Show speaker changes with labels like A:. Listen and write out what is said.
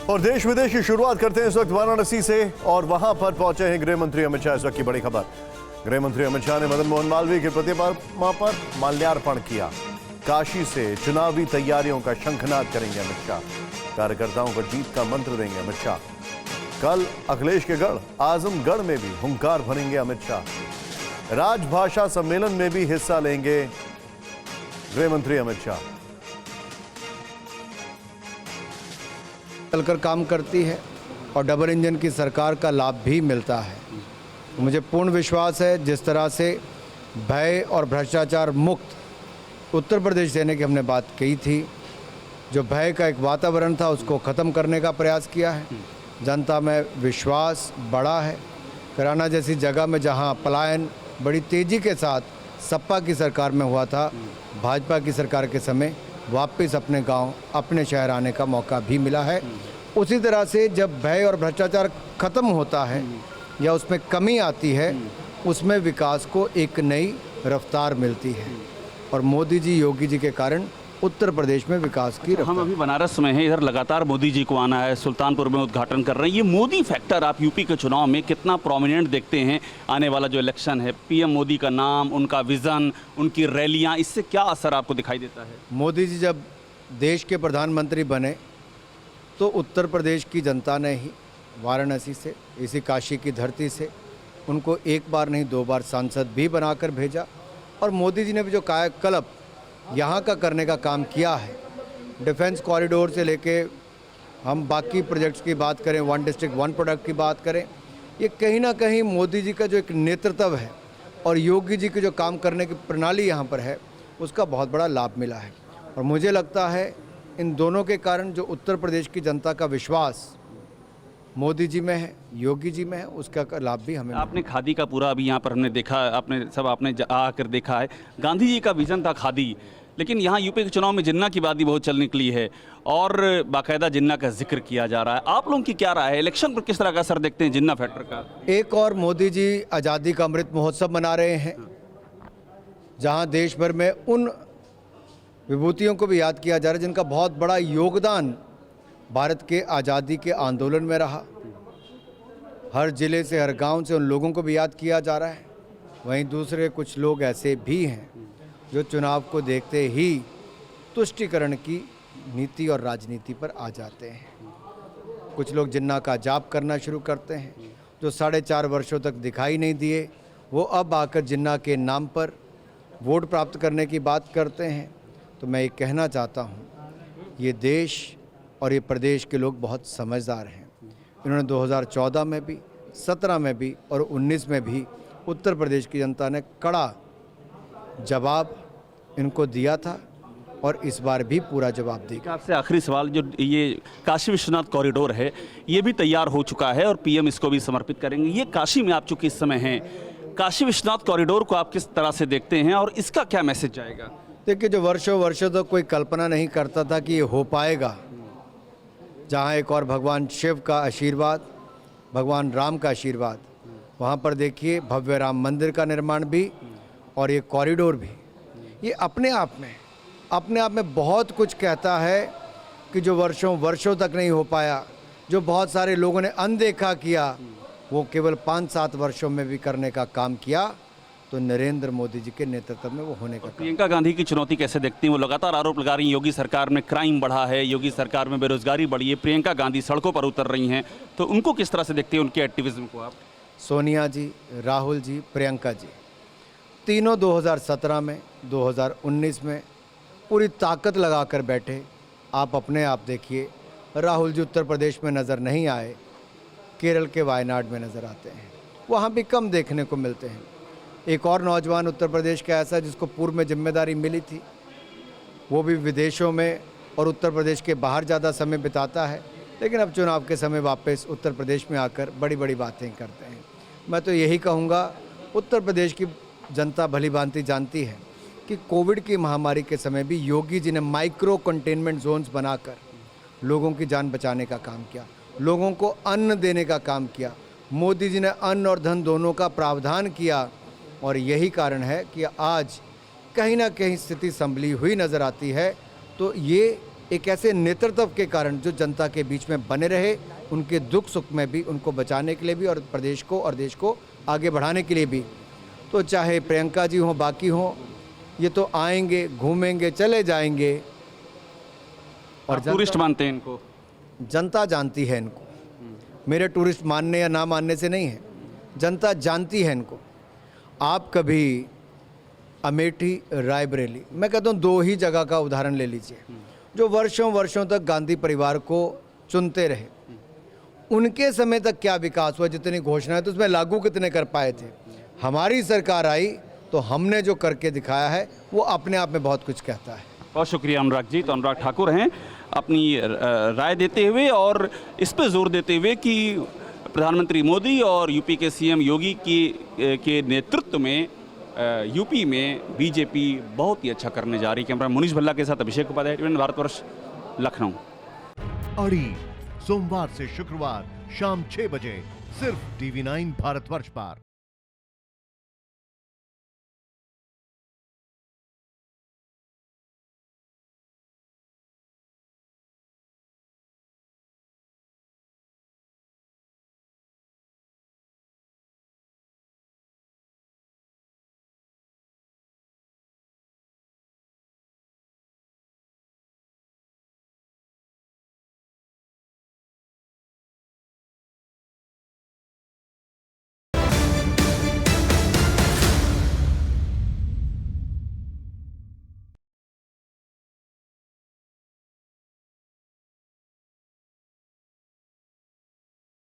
A: और देश विदेश की शुरुआत करते हैं इस वक्त वाराणसी से, और वहां पर पहुंचे हैं गृह मंत्री अमित शाह। इस वक्त की बड़ी खबर, गृह मंत्री अमित शाह ने मदन मोहन मालवीय की प्रतिमा पर माल्यार्पण किया। काशी से चुनावी तैयारियों का शंखनाद करेंगे अमित शाह। कार्यकर्ताओं को जीत का मंत्र देंगे अमित शाह। कल अखिलेश के गढ़ आजमगढ़ में भी हुंकार भरेंगे अमित शाह। राजभाषा सम्मेलन में भी हिस्सा लेंगे गृह मंत्री अमित शाह।
B: चलकर काम करती है और डबल इंजन की सरकार का लाभ भी मिलता है। मुझे पूर्ण विश्वास है जिस तरह से भय और भ्रष्टाचार मुक्त उत्तर प्रदेश देने की हमने बात की थी, जो भय का एक वातावरण था उसको ख़त्म करने का प्रयास किया है। जनता में विश्वास बढ़ा है। कराना जैसी जगह में जहां पलायन बड़ी तेज़ी के साथ सपा की सरकार में हुआ था, भाजपा की सरकार के समय वापस अपने गांव अपने शहर आने का मौका भी मिला है। उसी तरह से जब भय और भ्रष्टाचार खत्म होता है या उसमें कमी आती है, उसमें विकास को एक नई रफ्तार मिलती है। और मोदी जी योगी जी के कारण उत्तर प्रदेश में विकास की रफ्तार।
C: हम अभी बनारस में हैं, इधर लगातार मोदी जी को आना है, सुल्तानपुर में उद्घाटन कर रहे हैं। ये मोदी फैक्टर आप यूपी के चुनाव में कितना प्रोमिनेंट देखते हैं? आने वाला जो इलेक्शन है, पीएम मोदी का नाम, उनका विज़न, उनकी रैलियां, इससे क्या असर आपको दिखाई देता है?
B: मोदी जी जब देश के प्रधानमंत्री बने तो उत्तर प्रदेश की जनता ने ही वाराणसी से, इसी काशी की धरती से उनको एक बार नहीं 2 बार सांसद भी बनाकर भेजा। और मोदी जी ने भी जो कायाकल्प यहाँ का करने का काम किया है, डिफेंस कॉरिडोर से लेके हम बाकी प्रोजेक्ट्स की बात करें, 1 डिस्ट्रिक्ट 1 प्रोडक्ट की बात करें, ये कहीं ना कहीं मोदी जी का जो एक नेतृत्व है और योगी जी की जो काम करने की प्रणाली यहाँ पर है, उसका बहुत बड़ा लाभ मिला है। और मुझे लगता है इन दोनों के कारण जो उत्तर प्रदेश की जनता का विश्वास मोदी जी में है, योगी जी में है, उसका लाभ भी हमें।
C: आपने खादी का पूरा अभी यहाँ पर हमने देखा, आपने आकर देखा है। गांधी जी का विजन था खादी, लेकिन यहाँ यूपी के चुनाव में जिन्ना की बात भी बहुत चल निकली है और बाकायदा जिन्ना का जिक्र किया जा रहा है। आप लोगों की क्या राय है? इलेक्शन पर किस तरह का असर देखते हैं जिन्ना फैक्टर का?
B: एक और मोदी जी आज़ादी का अमृत महोत्सव मना रहे हैं, जहाँ देश भर में उन विभूतियों को भी याद किया जा रहा है जिनका बहुत बड़ा योगदान भारत के आज़ादी के आंदोलन में रहा। हर ज़िले से, हर गांव से उन लोगों को भी याद किया जा रहा है। वहीं दूसरे कुछ लोग ऐसे भी हैं जो चुनाव को देखते ही तुष्टीकरण की नीति और राजनीति पर आ जाते हैं। कुछ लोग जिन्ना का जाप करना शुरू करते हैं। जो 4.5 वर्षों तक दिखाई नहीं दिए, वो अब आकर जिन्ना के नाम पर वोट प्राप्त करने की बात करते हैं। तो मैं ये कहना चाहता हूँ, ये देश और ये प्रदेश के लोग बहुत समझदार हैं। इन्होंने 2014 में भी, 17 में भी और 19 में भी उत्तर प्रदेश की जनता ने कड़ा जवाब इनको दिया था और इस बार भी पूरा जवाब देगा।
C: आपसे आखिरी सवाल, जो ये काशी विश्वनाथ कॉरिडोर है, ये भी तैयार हो चुका है और पीएम इसको भी समर्पित करेंगे। ये काशी में आप चूँकि इस समय हैं, काशी विश्वनाथ कॉरिडोर को आप किस तरह से देखते हैं और इसका क्या मैसेज जाएगा?
B: देखिए, जो वर्षों तक कोई कल्पना नहीं करता था कि ये हो पाएगा, जहाँ एक और भगवान शिव का आशीर्वाद, भगवान राम का आशीर्वाद, वहाँ पर देखिए भव्य राम मंदिर का निर्माण भी और ये कॉरिडोर भी, ये अपने आप में बहुत कुछ कहता है कि जो वर्षों तक नहीं हो पाया, जो बहुत सारे लोगों ने अनदेखा किया, वो केवल 5-7 वर्षों में भी करने का काम किया। तो नरेंद्र मोदी जी के नेतृत्व में वो होने का।
C: प्रियंका गांधी की चुनौती कैसे देखती हैं? वो लगातार आरोप लगा रही हैं योगी सरकार में क्राइम बढ़ा है, योगी सरकार में बेरोजगारी बढ़ी है। प्रियंका गांधी सड़कों पर उतर रही हैं, तो उनको किस तरह से देखती हैं, उनके एक्टिविज्म को आप?
B: सोनिया जी, राहुल जी, प्रियंका जी, तीनों 2017 में, 2019 में पूरी ताकत लगा कर बैठे। आप अपने आप देखिए, राहुल जी उत्तर प्रदेश में नज़र नहीं आए, केरल के वायनाड में नज़र आते हैं, वहाँ भी कम देखने को मिलते हैं। एक और नौजवान उत्तर प्रदेश का ऐसा जिसको पूर्व में जिम्मेदारी मिली थी, वो भी विदेशों में और उत्तर प्रदेश के बाहर ज़्यादा समय बिताता है, लेकिन अब चुनाव के समय वापस उत्तर प्रदेश में आकर बड़ी बड़ी बातें करते हैं। मैं तो यही कहूँगा, उत्तर प्रदेश की जनता भली भांति जानती है कि कोविड की महामारी के समय भी योगी जी ने माइक्रो कंटेनमेंट जोन्स बनाकर लोगों की जान बचाने का काम किया, लोगों को अन्न देने का काम किया। मोदी जी ने अन्न और धन दोनों का प्रावधान किया और यही कारण है कि आज कहीं ना कहीं स्थिति संभली हुई नज़र आती है। तो ये एक ऐसे नेतृत्व के कारण जो जनता के बीच में बने रहे, उनके दुख सुख में भी उनको बचाने के लिए भी और प्रदेश को और देश को आगे बढ़ाने के लिए भी। तो चाहे प्रियंका जी हों, बाकी हों, ये तो आएंगे, घूमेंगे, चले जाएंगे। और
C: टूरिस्ट मानते हैं इनको?
B: जनता जानती है इनको, मेरे टूरिस्ट मानने या ना मानने से नहीं है, जनता जानती है इनको। आप कभी अमेठी, रायबरेली, मैं कहता हूँ 2 ही जगह का उदाहरण ले लीजिए, जो वर्षों वर्षों तक गांधी परिवार को चुनते रहे। उनके समय तक क्या विकास हुआ? जितनी घोषणाएं तो उसमें लागू कितने कर पाए थे? हमारी सरकार आई तो हमने जो करके दिखाया है वो अपने आप में बहुत कुछ कहता है।
C: बहुत शुक्रिया अनुराग जी। तो अनुराग ठाकुर हैं अपनी राय देते हुए और इस पर जोर देते हुए कि प्रधानमंत्री मोदी और यूपी के सीएम योगी के नेतृत्व में यूपी में बीजेपी बहुत ही अच्छा करने जा रही है। कैमरा मुनीश भल्ला के साथ अभिषेक उपाध्याय, भारतवर्ष, लखनऊ।
A: अड़ी सोमवार से शुक्रवार शाम 6 बजे सिर्फ TV9 भारतवर्ष पर।